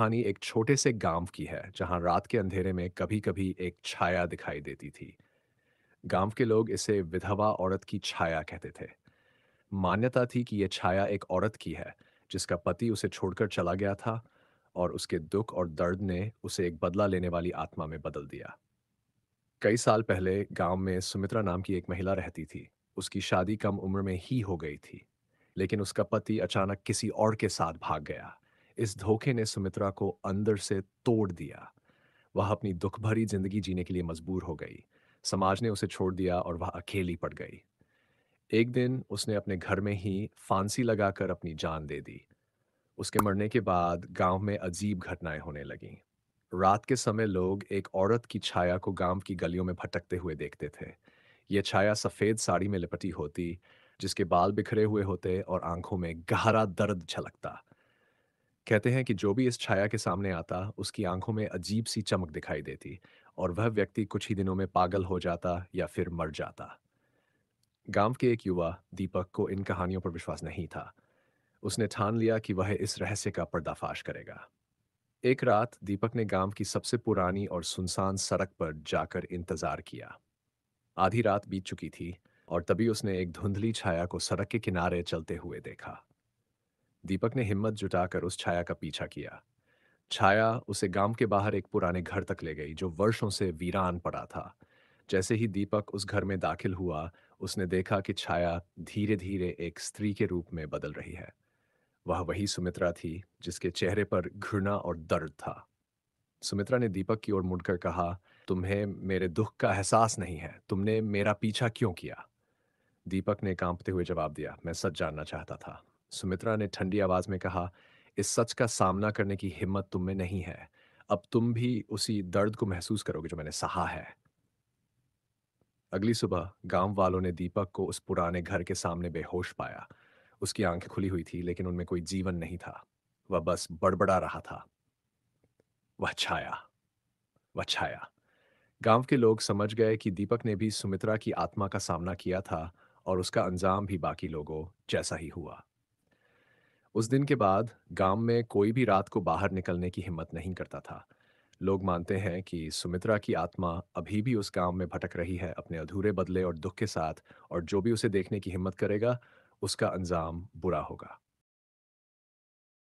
कहानी एक छोटे से गांव की है जहां रात के अंधेरे में कभी-कभी एक छाया दिखाई देती थी। गांव के लोग इसे विधवा औरत की छाया कहते थे। मान्यता थी कि यह छाया एक औरत की है जिसका पति उसे छोड़कर चला गया था और उसके दुख और दर्द ने उसे एक बदला लेने वाली आत्मा में बदल दिया। कई साल पहले गांव में सुमित्रा नाम की एक महिला रहती थी। उसकी शादी कम उम्र में ही हो गई थी, लेकिन उसका पति अचानक किसी और के साथ भाग गया। इस धोखे ने सुमित्रा को अंदर से तोड़ दिया। वह अपनी दुख भरी जिंदगी जीने के लिए मजबूर हो गई। समाज ने उसे छोड़ दिया और वह अकेली पड़ गई। एक दिन उसने अपने घर में ही फांसी लगाकर अपनी जान दे दी। उसके मरने के बाद गांव में अजीब घटनाएं होने लगीं। रात के समय लोग एक औरत की छाया को गांव की गलियों में भटकते हुए देखते थे। यह छाया सफेद साड़ी में लिपटी होती, जिसके बाल बिखरे हुए होते और आंखों में गहरा दर्द झलकता। कहते हैं कि जो भी इस छाया के सामने आता, उसकी आंखों में अजीब सी चमक दिखाई देती और वह व्यक्ति कुछ ही दिनों में पागल हो जाता या फिर मर जाता। गांव के एक युवा दीपक को इन कहानियों पर विश्वास नहीं था। उसने ठान लिया कि वह इस रहस्य का पर्दाफाश करेगा। एक रात दीपक ने गांव की सबसे पुरानी और सुनसान सड़क पर जाकर इंतजार किया। आधी रात बीत चुकी थी और तभी उसने एक धुंधली छाया को सड़क के किनारे चलते हुए देखा। दीपक ने हिम्मत जुटाकर उस छाया का पीछा किया। छाया उसे गांव के बाहर एक पुराने घर तक ले गई जो वर्षों से वीरान पड़ा था। जैसे ही दीपक उस घर में दाखिल हुआ, उसने देखा कि छाया धीरे धीरे एक स्त्री के रूप में बदल रही है। वह वही सुमित्रा थी जिसके चेहरे पर घृणा और दर्द था। सुमित्रा ने दीपक की ओर मुड़कर कहा, तुम्हें मेरे दुख का एहसास नहीं है, तुमने मेरा पीछा क्यों किया? दीपक ने कांपते हुए जवाब दिया, मैं सच जानना चाहता था। सुमित्रा ने ठंडी आवाज में कहा, इस सच का सामना करने की हिम्मत तुम में नहीं है। अब तुम भी उसी दर्द को महसूस करोगे जो मैंने सहा है। अगली सुबह गांव वालों ने दीपक को उस पुराने घर के सामने बेहोश पाया। उसकी आंखें खुली हुई थी, लेकिन उनमें कोई जीवन नहीं था। वह बस बड़बड़ा रहा था। वह छाया, वह छाया। गांव के लोग समझ गए कि दीपक ने भी सुमित्रा की आत्मा का सामना किया था और उसका अंजाम भी बाकी लोगों जैसा ही हुआ। उस दिन के बाद गांव में कोई भी रात को बाहर निकलने की हिम्मत नहीं करता था। लोग मानते हैं कि सुमित्रा की आत्मा अभी भी उस गांव में भटक रही है, अपने अधूरे बदले और दुख के साथ, और जो भी उसे देखने की हिम्मत करेगा, उसका अंजाम बुरा होगा।